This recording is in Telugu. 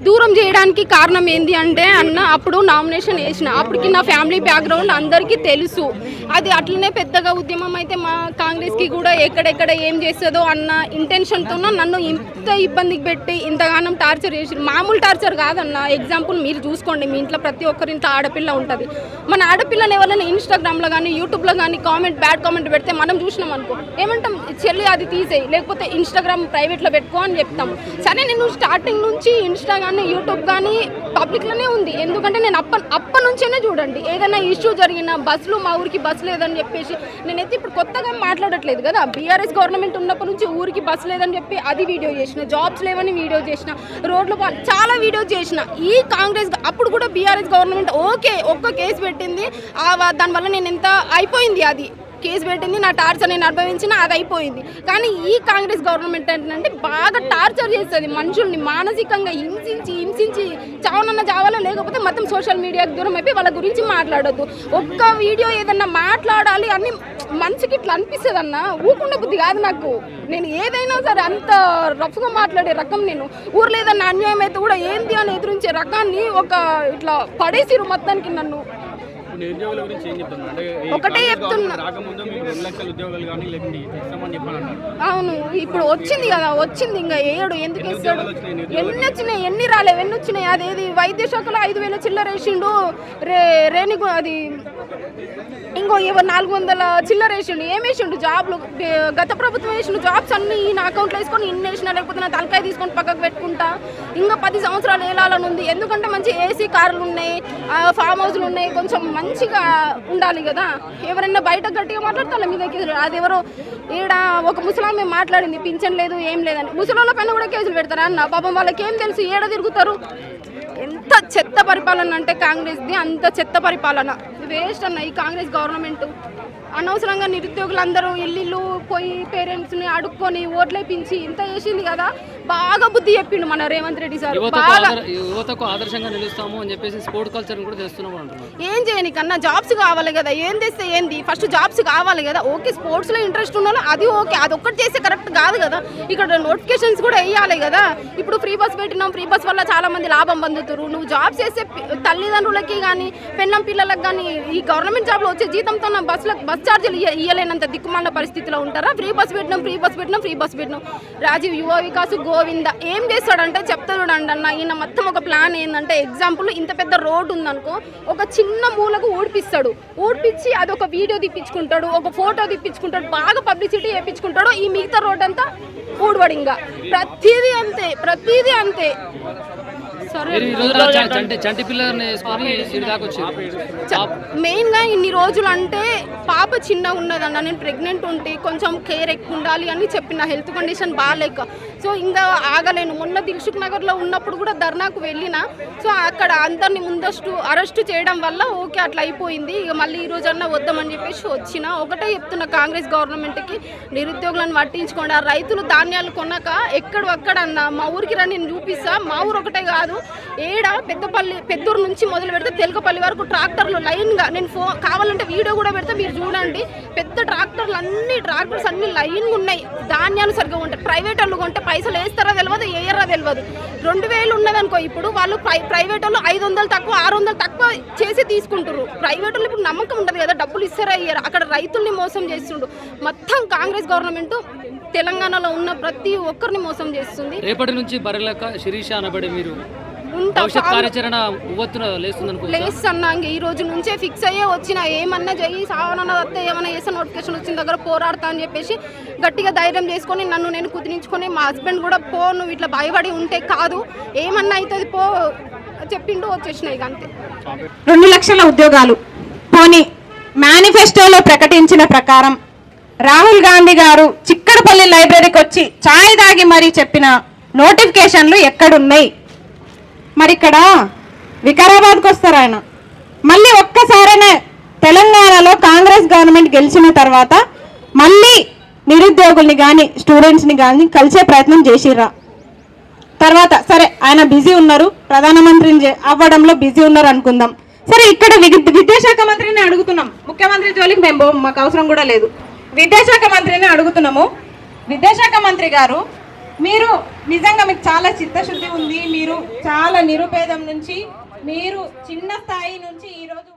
దూరం చేయడానికి కారణం ఏంది అంటే అన్న అప్పుడు నామినేషన్ వేసిన అప్పటికి నా ఫ్యామిలీ బ్యాక్గ్రౌండ్ అందరికీ తెలుసు. అది అట్లనే పెద్దగా ఉద్యమం అయితే మా కాంగ్రెస్కి కూడా ఎక్కడెక్కడ ఏం చేస్తుందో అన్న ఇంటెన్షన్తో నన్ను ఇంత ఇబ్బందికి పెట్టి ఇంతగానం టార్చర్ చేసి, మామూలు టార్చర్ కాదన్న. ఎగ్జాంపుల్ మీరు చూసుకోండి, మీ ఇంట్లో ప్రతి ఒక్కరి ఇంట్లో ఆడపిల్ల ఉంటుంది. మన ఆడపిల్లని ఎవరైనా ఇన్స్టాగ్రామ్లో కానీ యూట్యూబ్లో కానీ బ్యాడ్ కామెంట్ పెడితే మనం చూసినాం అనుకో, ఏమంటాం, చెల్లి అది తీసేయి, లేకపోతే ఇన్స్టాగ్రామ్ ప్రైవేట్లో పెట్టుకో అని చెప్తాం. సరే, నేను స్టార్టింగ్ నుంచి ఇన్స్టా కానీ యూట్యూబ్ కానీ పబ్లిక్లోనే ఉంది. ఎందుకంటే నేను అప్పటి నుంచేనే చూడండి, ఏదైనా ఇష్యూ జరిగిన బస్సులు, మా ఊరికి బస్సు లేదని చెప్పేసి, నేనైతే ఇప్పుడు కొత్తగా మాట్లాడట్లేదు కదా. బీఆర్ఎస్ గవర్నమెంట్ ఉన్నప్పటి నుంచి ఊరికి బస్సు లేదని చెప్పి అది వీడియో చేసిన, జాబ్స్ లేవని వీడియో చేసిన, రోడ్లు చాలా వీడియో చేసిన. ఈ కాంగ్రెస్ అప్పుడు కూడా బీఆర్ఎస్ గవర్నమెంట్ ఓకే ఒక్క కేసు పెట్టింది, దానివల్ల నేను ఎంత అయిపోయింది, అది కేసు పెట్టింది, నా టార్చర్ నేను అనుభవించిన, అది అయిపోయింది. కానీ ఈ కాంగ్రెస్ గవర్నమెంట్ ఏంటంటే బాగా టార్చర్ చేస్తుంది మనుషుల్ని, మానసికంగా హింసించి చావనన్న చావాలా, లేకపోతే మొత్తం సోషల్ మీడియాకి దూరం అయిపోయి వాళ్ళ గురించి మాట్లాడొద్దు. ఒక్క వీడియో ఏదన్నా మాట్లాడాలి అని మనసుకి ఇట్లా అనిపిస్తుంది అన్న, ఊకుండా బుద్ధి కాదు నాకు. నేను ఏదైనా సరే అంత రఫ్గా మాట్లాడే రకం. నేను ఊర్లో ఏదన్నా అన్యాయం అయితే కూడా ఏంటి అని ఎదురించే రకాన్ని ఒక ఇట్లా పడేసిరు మొత్తానికి నన్ను. ఒకటే చెప్తున్నా, అవును ఇప్పుడు వచ్చింది కదా, వచ్చింది ఇంకా ఏడు ఎందుకు ఇస్తాడు, ఎన్ని వచ్చినాయి ఎన్ని రాలేవు, ఎన్ని వచ్చినాయి. అదేది వైద్య శాఖలో 5,000 చిల్లర వేసిండు, రేణిగు అది ఇంకో 400 చిల్లర వేసిండు. ఏం వేసిండు జాబ్లు, గత ప్రభుత్వం వేసిండు జాబ్స్ అన్ని ఈయన అకౌంట్లో వేసుకొని ఇన్ని వేసినా, లేకపోతే నా తలకాయ తీసుకొని పక్కకు పెట్టుకుంటా. ఇంకా 10 సంవత్సరాలు వేలాలని ఉంది. ఎందుకంటే మంచి ఏసీ కార్లు ఉన్నాయి, ఫామ్ హౌస్లు ఉన్నాయి, కొంచెం మంచిగా ఉండాలి కదా. ఎవరైనా బయట గట్టిగా మాట్లాడతాను మీ దగ్గర, అదెవరో ఈడ ఒక ముసలామె మాట్లాడింది, పింఛన్ లేదు ఏం లేదని. ముసలోళ్ళ పైన కూడా కేసులు పెడతారా అన్న? పాపం వాళ్ళకి ఏం తెలుసు, ఏడ తిరుగుతారు. ఎంత చెత్త పరిపాలన అంటే కాంగ్రెస్ది, అంత చెత్త పరిపాలన. వేస్ట్ అన్న ఈ కాంగ్రెస్ గవర్నమెంట్. అనవసరంగా నిరుద్యోగులందరూ ఇల్లు పోయి పేరెంట్స్ని అడుక్కొని ఓట్లేపించి ఇంత చేసింది కదా. బాగా బుద్ధి చెప్పిండు మన రేవంత్ రెడ్డి సార్. యువతకు ఆదర్శంగా నిలుస్తాము అని చెప్పేసి స్పోర్ట్ కల్చర్ కూడా తెస్తున్నాము అంటున్నారు. ఏం చేయని కన్నా జాబ్స్ కావాలి కదా. ఏం చేస్తే ఏంది, ఫస్ట్ జాబ్స్ కావాలి కదా. ఓకే స్పోర్ట్స్లో ఇంట్రెస్ట్ ఉన్నాలో అది ఓకే, అది ఒక్కటి చేస్తే కరెక్ట్ కాదు కదా. ఇక్కడ నోటిఫికేషన్స్ కూడా వేయాలి కదా. ఇప్పుడు ఫ్రీ బస్ పెట్టినాం, ఫ్రీ బస్ వల్ల చాలా మంది లాభం పొందుతారు. నువ్వు జాబ్స్ చేస్తే తల్లిదండ్రులకి కానీ పెన్నం పిల్లలకు కానీ ఈ గవర్నమెంట్ జాబ్లో వచ్చే జీతంతో బస్ ఛార్జీలు ఇయ్యలేనంత దిక్కుమాల పరిస్థితిలో ఉంటారా. ఫ్రీ బస్ పెట్టినాం. రాజీవ్ యువ వికాస్ గోవింద ఏం చేస్తాడంటే చెప్తా చూడండి అన్న. ఈయన మొత్తం ఒక ప్లాన్ ఏంటంటే, ఎగ్జాంపుల్ ఇంత పెద్ద రోడ్డు ఉందనుకో, ఒక చిన్న మూలకు ఊడిపించి అదొక వీడియో తీపించుకుంటాడు, ఒక ఫోటో తీపించుకుంటాడు, బాగా పబ్లిసిటీ చేయించుకుంటాడు. ఈ మిగతా రోడ్ అంతా ఊడవడు. ఇంకా ప్రతిదీ అంతే. మెయిన్ గా ఇన్ని రోజులు అంటే పాప చిన్నగా ఉన్నదన్న, నేను ప్రెగ్నెంట్ ఉంటే కొంచెం కేర్ ఎక్కువ ఉండాలి అని చెప్పిన, హెల్త్ కండిషన్ బాగాలేక. సో ఇంకా ఆగలేను. మొన్న దిల్సుఖ్ నగర్లో ఉన్నప్పుడు కూడా ధర్నాకు వెళ్ళిన. సో అక్కడ అందరినీ ముందస్తు అరెస్ట్ చేయడం వల్ల ఓకే అట్లా అయిపోయింది. ఇక మళ్ళీ ఈ రోజన్నా వద్దామని చెప్పేసి వచ్చిన. ఒకటే చెప్తున్న కాంగ్రెస్ గవర్నమెంట్కి, నిరుద్యోగులను పట్టించుకోండి. ఆ రైతులు ధాన్యాలు కొన్నాక ఎక్కడన్నా మా ఊరికి రా, నేను చూపిస్తా. మా ఊరు ఒకటే కాదు, ఏడ పెద్దూరు నుంచి మొదలు పెడితే తెలకపల్లి వరకు ట్రాక్టర్లు లైన్గా, నేను కావాలంటే వీడియో కూడా పెడితే మీరు చూడండి. పెద్ద ట్రాక్టర్స్ అన్ని లైన్గా ఉన్నాయి. ధాన్యాలు సరిగ్గా ఉంటాయి. ప్రైవేట్ వాళ్ళు కొంటే పైసలు వేస్తారా తెలియదు, వేయరా తెలియదు. 2,000 ఉన్నదనుకో, ఇప్పుడు వాళ్ళు ప్రైవేట్ వాళ్ళు 500 తక్కువ 600 తక్కువ చేసి తీసుకుంటారు. ప్రైవేట్ వాళ్ళు ఇప్పుడు నమ్మకం ఉంటుంది కదా, డబ్బులు ఇస్తారా ఇయ్యరా. అక్కడ రైతుల్ని మోసం చేస్తుండు. మొత్తం కాంగ్రెస్ గవర్నమెంట్ తెలంగాణలో ఉన్న ప్రతి ఒక్కరిని మోసం చేస్తుంది. రేపటి నుంచి బరిలక శిరీష అనబడి మీరు లేస్తున్నా. ఈ రోజు నుంచే ఫిక్స్ అయ్యే వచ్చిన, ఏమన్నా చెయ్యి సావనన్న వస్తే ఏమన్నా చేస్తే నోటిఫికేషన్ వచ్చిన దగ్గర పోరాడతా అని చెప్పేసి గట్టిగా ధైర్యం చేసుకొని నన్ను నేను కుదిరించుకొని, మా హస్బెండ్ కూడా పో, నువ్వు ఇట్లా భయపడి ఉంటే కాదు, ఏమన్నా అవుతుంది పో చెప్పిండు, వచ్చేసినాయి. అంతే. 2 లక్షల ఉద్యోగాలు పోనీ మేనిఫెస్టోలో ప్రకటించిన ప్రకారం రాహుల్ గాంధీ గారు చిక్కడపల్లి లైబ్రరీకి వచ్చి ఛాయ్ తాగి మరీ చెప్పిన నోటిఫికేషన్లు ఎక్కడున్నాయి? మరి ఇక్కడ వికారాబాద్కి వస్తారు ఆయన. మళ్ళీ ఒక్కసారైనా తెలంగాణలో కాంగ్రెస్ గవర్నమెంట్ గెలిచిన తర్వాత మళ్ళీ నిరుద్యోగుల్ని కానీ స్టూడెంట్స్ని కానీ కలిసే ప్రయత్నం చేసిర్రా? తర్వాత సరే ఆయన బిజీ ఉన్నారు, ప్రధానమంత్రిని అవ్వడంలో బిజీ ఉన్నారు అనుకుందాం. సరే ఇక్కడ విద్యాశాఖ మంత్రిని అడుగుతున్నాం. ముఖ్యమంత్రి జోలికి మేము మాకు అవసరం కూడా లేదు. విద్యాశాఖ మంత్రిని అడుగుతున్నాము. విద్యాశాఖ మంత్రి గారు మీరు నిజంగా మీకు చాలా చిత్తశుద్ధి ఉంది. మీరు చాలా నిరుపేదం నుంచి మీరు చిన్న స్థాయి నుంచి ఈరోజు